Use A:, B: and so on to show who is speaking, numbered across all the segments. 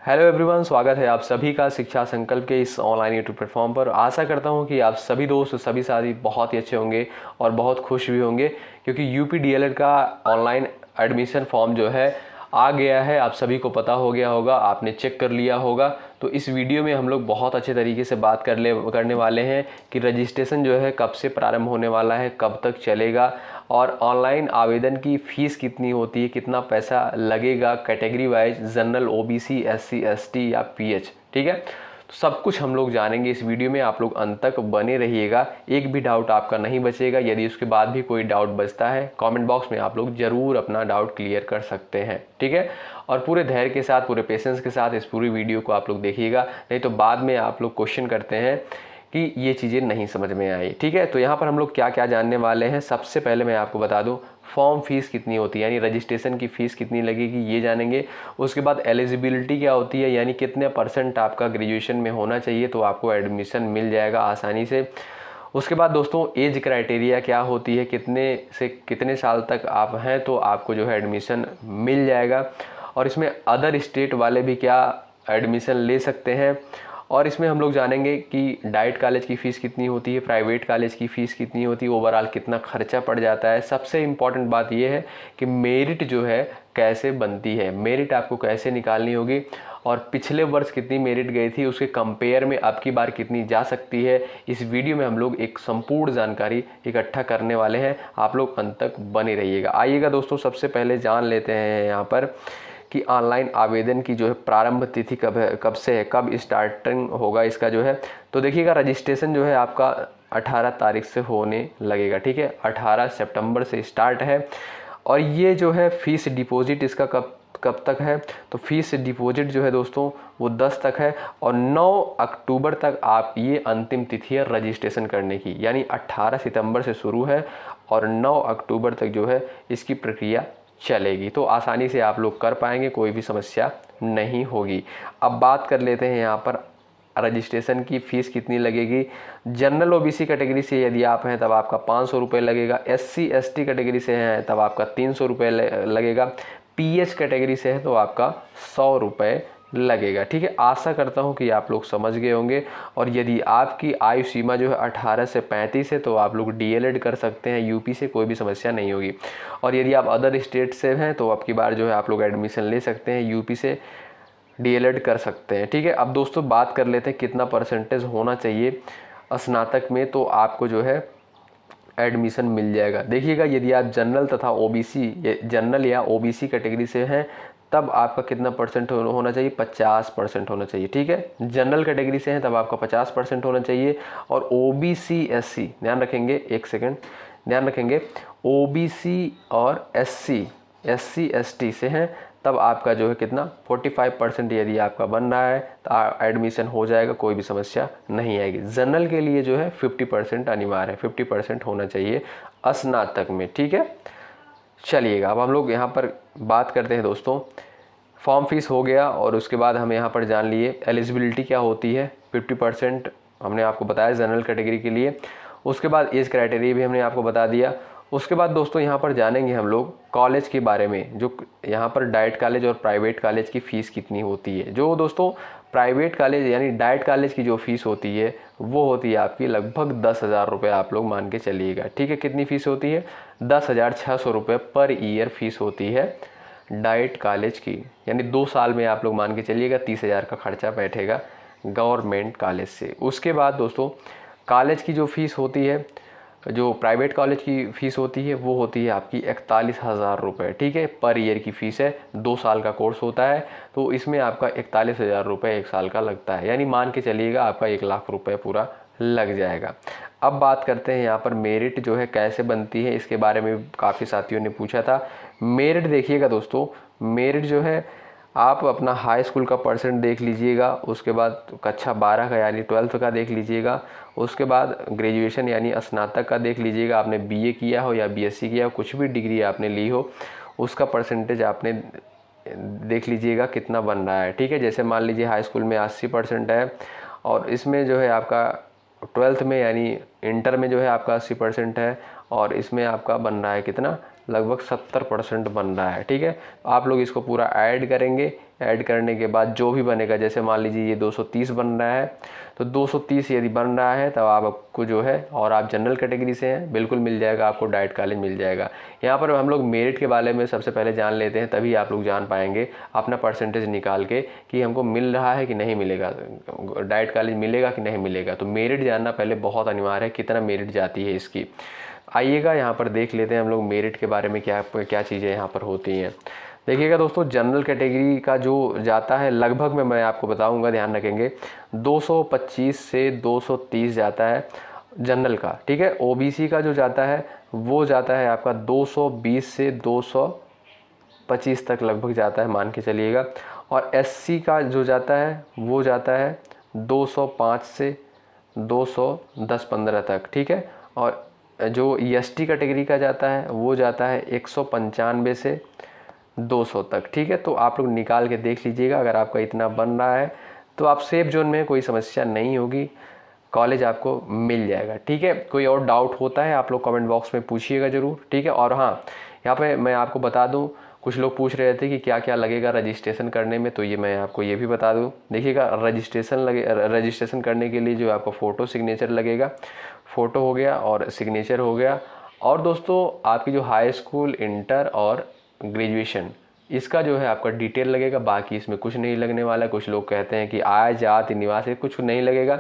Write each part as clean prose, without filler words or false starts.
A: Hello everyone, स्वागत है आप सभी का शिक्षा संकल्प के इस ऑनलाइन यूट्यूब प्लेटफॉर्म पर। आशा करता हूं कि आप सभी दोस्त सभी साथी बहुत ही अच्छे होंगे और बहुत खुश भी होंगे, क्योंकि यूपी डीएलएड का ऑनलाइन एडमिशन फॉर्म जो है आ गया है। आप सभी को पता हो गया होगा, आपने चेक कर लिया होगा। तो इस वीडियो में हम लोग बहुत अच्छे तरीके से बात करने वाले हैं कि रजिस्ट्रेशन जो है कब से प्रारंभ होने वाला है, कब तक चलेगा, और ऑनलाइन आवेदन की फ़ीस कितनी होती है, कितना पैसा लगेगा category wise, general, OBC, SC, ST या पीएच। ठीक है, तो सब कुछ हम लोग जानेंगे इस वीडियो में। आप लोग अंत तक बने रहिएगा, एक भी डाउट आपका नहीं बचेगा। यदि उसके बाद भी कोई डाउट बचता है, कमेंट बॉक्स में आप लोग ज़रूर अपना डाउट क्लियर कर सकते हैं। ठीक है, और पूरे धैर्य के साथ, पूरे पेशेंस के साथ इस पूरी वीडियो को आप लोग देखिएगा, नहीं तो बाद में आप लोग क्वेश्चन करते हैं कि ये चीज़ें नहीं समझ में आई। ठीक है, तो यहाँ पर हम लोग क्या क्या जानने वाले हैं। सबसे पहले मैं आपको बता दूँ, फॉर्म फीस कितनी होती है, यानी रजिस्ट्रेशन की फ़ीस कितनी लगेगी, ये जानेंगे। उसके बाद एलिजिबिलिटी क्या होती है, यानी कितने % आपका ग्रेजुएशन में होना चाहिए तो आपको एडमिशन मिल जाएगा आसानी से। उसके बाद दोस्तों, एज क्राइटेरिया क्या होती है, कितने से कितने साल तक आप हैं तो आपको जो है एडमिशन मिल जाएगा। और इसमें अदर स्टेट वाले भी क्या एडमिशन ले सकते हैं। और इसमें हम लोग जानेंगे कि डाइट कॉलेज की फ़ीस कितनी होती है, प्राइवेट कॉलेज की फ़ीस कितनी होती है, ओवरऑल कितना खर्चा पड़ जाता है। सबसे इम्पॉर्टेंट बात यह है कि मेरिट जो है कैसे बनती है, मेरिट आपको कैसे निकालनी होगी, और पिछले वर्ष कितनी मेरिट गई थी उसके कंपेयर में अब की बार कितनी जा सकती है। इस वीडियो में हम लोग एक संपूर्ण जानकारी इकट्ठा करने वाले हैं। आप लोग अंत तक बने रहिएगा। आइएगा दोस्तों, सबसे पहले जान लेते हैं यहाँ पर कि ऑनलाइन आवेदन की जो है प्रारंभ तिथि कब है, कब से है, कब स्टार्टिंग होगा इसका जो है। तो देखिएगा, रजिस्ट्रेशन जो है आपका 18 तारीख से होने लगेगा। ठीक है, 18 सितंबर से स्टार्ट है। और ये जो है फीस डिपॉजिट इसका कब कब तक है, तो फीस डिपॉजिट जो है दोस्तों वो 10 तक है। और 9 अक्टूबर तक आप, ये अंतिम तिथि है रजिस्ट्रेशन करने की, यानी 18 सितंबर से शुरू है और 9 अक्टूबर तक जो है इसकी प्रक्रिया चलेगी। तो आसानी से आप लोग कर पाएंगे, कोई भी समस्या नहीं होगी। अब बात कर लेते हैं यहाँ पर रजिस्ट्रेशन की फ़ीस कितनी लगेगी। जनरल ओबीसी कैटेगरी से यदि आप हैं तब आपका 500 रुपये लगेगा। एससी एसटी कैटेगरी से हैं तब आपका 300 रुपये लगेगा। पीएच कैटेगरी से है तो आपका 100 रुपये लगेगा। ठीक है, आशा करता हूं कि आप लोग समझ गए होंगे। और यदि आपकी आयु सीमा जो है 18 से 35 है तो आप लोग डीएलएड कर सकते हैं, यूपी से कोई भी समस्या नहीं होगी। और यदि आप अदर स्टेट से हैं तो अब की बार जो है आप लोग एडमिशन ले सकते हैं, यूपी से डीएलएड कर सकते हैं। ठीक है, अब दोस्तों बात कर लेते हैं कितना % होना चाहिए स्नातक में तो आपको जो है एडमिशन मिल जाएगा। देखिएगा, यदि आप जनरल तथा ओबीसी, जनरल या ओबीसी कैटेगरी से हैं तब आपका कितना % होना चाहिए, 50% होना चाहिए। ठीक है, जनरल कैटेगरी से हैं तब आपका 50% होना चाहिए। और ओबीसी एससी, ध्यान रखेंगे, एक सेकंड ध्यान रखेंगे, ओबीसी और एससी एसटी से हैं तब आपका जो है कितना 45% यदि आपका बन रहा है तो एडमिशन हो जाएगा, कोई भी समस्या नहीं आएगी। जनरल के लिए जो है 50% अनिवार्य है, 50% होना चाहिए स्नातक में। ठीक है, चलिएगा अब हम लोग यहाँ पर बात करते हैं दोस्तों। फॉर्म फीस हो गया और उसके बाद हम यहाँ पर जान लिए एलिजिबिलिटी क्या होती है। 50% हमने आपको बताया जनरल कैटेगरी के लिए। उसके बाद एज क्राइटेरिया भी हमने आपको बता दिया। उसके बाद दोस्तों यहाँ पर जानेंगे हम लोग कॉलेज के बारे में, जो यहाँ पर डाइट कॉलेज और प्राइवेट कॉलेज की फ़ीस कितनी होती है। जो दोस्तों प्राइवेट कॉलेज यानी डाइट कॉलेज की जो फ़ीस होती है वो होती है आपकी लगभग 10,000 रुपये, आप लोग मान के चलिएगा। ठीक है, कितनी फ़ीस होती है, 10,600 रुपये पर ईयर फीस होती है डाइट कॉलेज की। यानी 2 साल में आप लोग मान के चलिएगा 30,000 का खर्चा बैठेगा गवर्नमेंट कॉलेज से। उसके बाद दोस्तों कॉलेज की जो फ़ीस होती है, जो प्राइवेट कॉलेज की फ़ीस होती है वो होती है आपकी 41,000 रुपये। ठीक है, पर ईयर की फ़ीस है, 2 साल का कोर्स होता है तो इसमें आपका 41,000 रुपये 1 साल का लगता है, यानी मान के चलिएगा आपका 1,00,000 रुपये पूरा लग जाएगा। अब बात करते हैं यहाँ पर मेरिट जो है कैसे बनती है, इसके बारे में काफ़ी साथियों ने पूछा था। मेरिट देखिएगा दोस्तों, मेरिट जो है आप अपना हाई स्कूल का % देख लीजिएगा, उसके बाद कक्षा 12 का यानी 12th का देख लीजिएगा, उसके बाद ग्रेजुएशन यानी स्नातक का देख लीजिएगा, आपने बीए किया हो या बीएससी किया हो, कुछ भी डिग्री आपने ली हो उसका % आपने देख लीजिएगा कितना बन रहा है। ठीक है, जैसे मान लीजिए हाई स्कूल में 80% है और इसमें जो है आपका 12th में यानी इंटर में जो है आपका 80% है और इसमें आपका बन रहा है कितना, लगभग 70% बन रहा है। ठीक है, आप लोग इसको पूरा ऐड करेंगे, ऐड करने के बाद जो भी बनेगा, जैसे मान लीजिए ये 230 बन रहा है, तो 230 यदि बन रहा है तब आपको जो है, और आप जनरल कैटेगरी से हैं, बिल्कुल मिल जाएगा आपको, डाइट कॉलेज मिल जाएगा। यहाँ पर हम लोग मेरिट के बारे में सबसे पहले जान लेते हैं, तभी आप लोग जान पाएंगे अपना परसेंटेज निकाल के कि हमको मिल रहा है कि नहीं मिलेगा, डाइट कॉलेज मिलेगा कि नहीं मिलेगा। तो मेरिट जानना पहले बहुत अनिवार्य है, कितना मेरिट जाती है इसकी। आइएगा यहाँ पर देख लेते हैं हम लोग मेरिट के बारे में क्या क्या चीज़ें यहाँ पर होती हैं। देखिएगा दोस्तों, जनरल कैटेगरी का जो जाता है लगभग में मैं आपको बताऊंगा, ध्यान रखेंगे, 225 से 230 जाता है जनरल का। ठीक है, ओबीसी का जो जाता है वो जाता है आपका 220 से 225 तक लगभग जाता है, मान के चलिएगा। और एससी का जो जाता है वो जाता है 205 से 210-15 तक। ठीक है, और जो एसटी कैटेगरी का जाता है वो जाता है 195 से 200 तक। ठीक है, तो आप लोग निकाल के देख लीजिएगा, अगर आपका इतना बन रहा है तो आप सेफ जोन में, कोई समस्या नहीं होगी, कॉलेज आपको मिल जाएगा। ठीक है, कोई और डाउट होता है आप लोग कमेंट बॉक्स में पूछिएगा ज़रूर। ठीक है, और हाँ, यहाँ पे मैं आपको बता दूँ, कुछ लोग पूछ रहे थे कि क्या क्या लगेगा रजिस्ट्रेशन करने में, तो ये मैं आपको ये भी बता दूँ। देखिएगा, रजिस्ट्रेशन करने के लिए जो आपका फ़ोटो सिग्नेचर लगेगा, फ़ोटो हो गया और सिग्नेचर हो गया, और दोस्तों आपकी जो हाई स्कूल, इंटर और ग्रेजुएशन, इसका जो है आपका डिटेल लगेगा, बाकी इसमें कुछ नहीं लगने वाला है। कुछ लोग कहते हैं कि आय, जाति, निवास, कुछ नहीं लगेगा,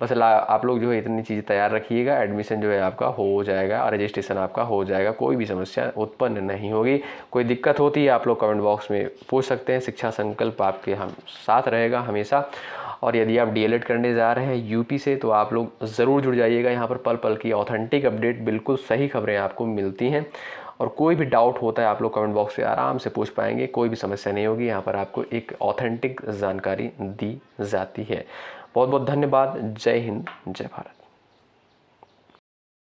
A: बस आप लोग जो है इतनी चीज़ें तैयार रखिएगा, एडमिशन जो है आपका हो जाएगा और रजिस्ट्रेशन आपका हो जाएगा, कोई भी समस्या उत्पन्न नहीं होगी। कोई दिक्कत होती है आप लोग कमेंट बॉक्स में पूछ सकते हैं, शिक्षा संकल्प आपके हम साथ रहेगा हमेशा। और यदि आप डीएलएड करने जा रहे हैं यूपी से, तो आप लोग ज़रूर जुड़ जाइएगा, यहाँ पर पल पल की ऑथेंटिक अपडेट, बिल्कुल सही खबरें आपको मिलती हैं। और कोई भी डाउट होता है आप लोग कमेंट बॉक्स से आराम से पूछ पाएंगे, कोई भी समस्या नहीं होगी, यहाँ पर आपको एक ऑथेंटिक जानकारी दी जाती है। बहुत बहुत धन्यवाद। जय हिंद, जय भारत।